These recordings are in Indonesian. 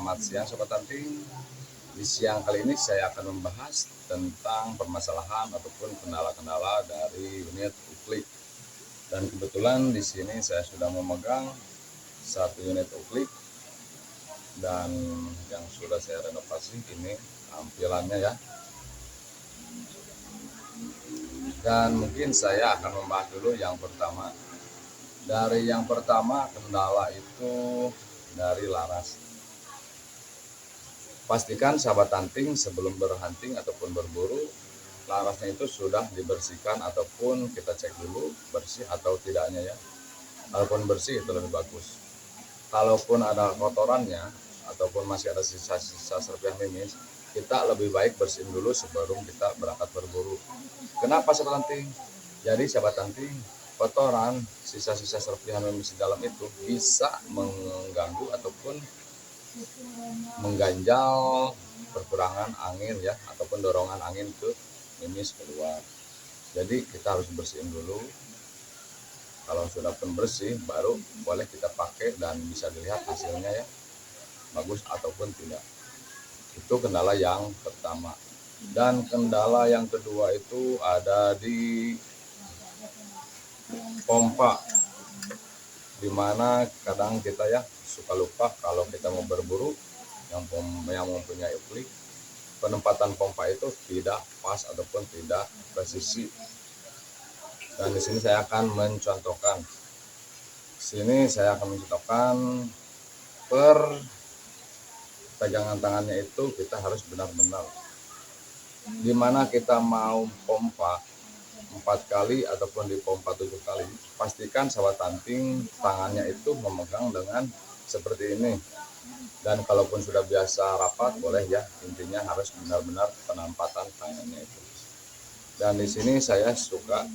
Selamat siang Sobat Anting. Di siang kali ini saya akan membahas tentang permasalahan ataupun kendala-kendala dari unit uklik. Dan kebetulan di sini saya sudah memegang satu unit uklik dan yang sudah saya renovasi. Ini tampilannya ya. Dan mungkin saya akan membahas dulu yang pertama. Dari yang pertama, kendala itu dari laras. Pastikan sahabat hunting sebelum berhunting ataupun berburu, larasnya itu sudah dibersihkan ataupun kita cek dulu bersih atau tidaknya ya. Kalaupun bersih itu lebih bagus. Kalaupun ada kotorannya ataupun masih ada sisa-sisa serpihan mimis, kita lebih baik bersihin dulu sebelum kita berangkat berburu. Kenapa sahabat hunting? Jadi sahabat hunting, kotoran, sisa-sisa serpihan mimis di dalam itu bisa mengganggu ataupun mengganjal perkurangan angin ya, ataupun dorongan angin ke mimis keluar. Jadi kita harus bersihin dulu. Kalau sudah pun bersih, baru boleh kita pakai dan bisa dilihat hasilnya ya, bagus ataupun tidak. Itu kendala yang pertama. Dan kendala yang kedua itu ada di pompa, dimana kadang kita ya suka lupa kalau kita mau berburu yang mempunyai uklik, penempatan pompa itu tidak pas ataupun tidak presisi. Dan di sini saya akan mencontohkan. Sini saya akan mencontohkan per pegangan tangannya itu kita harus benar-benar. Dimana kita mau pompa 4 kali ataupun dipompa 7 kali, pastikan sahabat hunting tangannya itu memegang dengan seperti ini. Dan kalaupun sudah biasa rapat boleh ya, intinya harus benar-benar penempatan tangannya itu. Dan di sini saya suka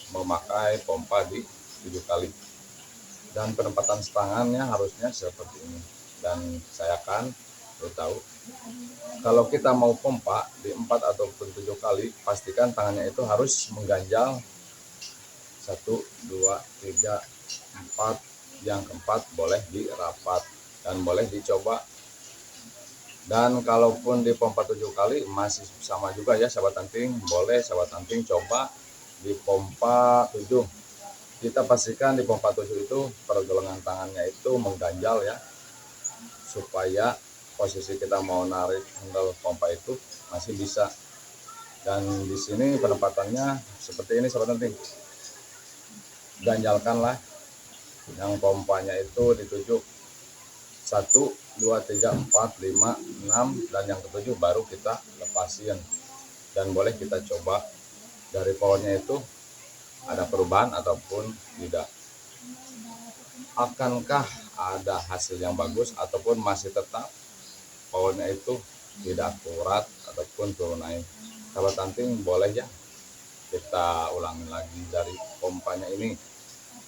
memakai pompa di 7 kali. Dan penempatan tangannya harusnya seperti ini. Dan saya akan beritahu, kalau kita mau pompa di 4 ataupun 7 kali, pastikan tangannya itu harus mengganjal 1, 2, 3, 4. Yang keempat boleh dirapat dan boleh dicoba. Dan kalaupun dipompa 7 kali masih sama juga ya sahabat hunting, boleh sahabat hunting coba dipompa 7. Kita pastikan di pompa 7 itu pergelangan tangannya itu mengganjal ya, supaya posisi kita mau narik handle pompa itu masih bisa. Dan di sini penempatannya seperti ini sahabat hunting. Ganjalkanlah yang pompanya itu ditujuk 1, 2, 3, 4, 5, 6 dan yang ketujuh baru kita lepasin. Dan boleh kita coba dari powernya itu ada perubahan ataupun tidak. Akankah ada hasil yang bagus ataupun masih tetap powernya itu tidak akurat ataupun turun naik. Sahabat hunting boleh ya kita ulangi lagi dari pompanya ini,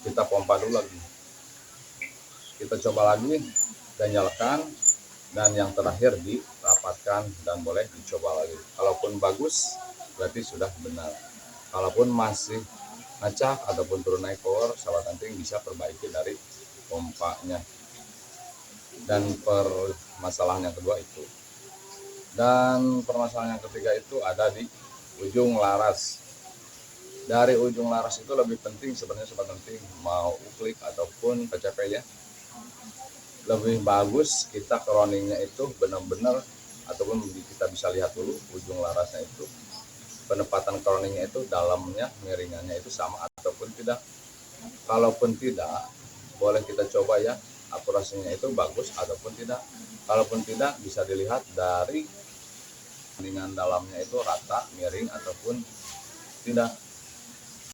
kita pompa dulu lagi, kita coba lagi, ganjalkan, dan yang terakhir dirapatkan dan boleh dicoba lagi. Kalaupun bagus berarti sudah benar. Kalaupun masih ngacak ataupun turun naik power, sahabat hunting bisa perbaiki dari pompanya. Dan permasalahan yang kedua itu. Dan permasalahan yang ketiga itu ada di ujung laras. Dari ujung laras itu lebih penting sebenarnya sahabat hunting, mau uklik ataupun PCP ya, lebih bagus kita crowningnya itu benar-benar, ataupun kita bisa lihat dulu ujung larasnya itu penempatan crowningnya itu dalamnya miringannya itu sama ataupun tidak. Kalaupun tidak, boleh kita coba ya akurasinya itu bagus ataupun tidak. Kalaupun tidak, bisa dilihat dari miringan dalamnya itu rata, miring ataupun tidak.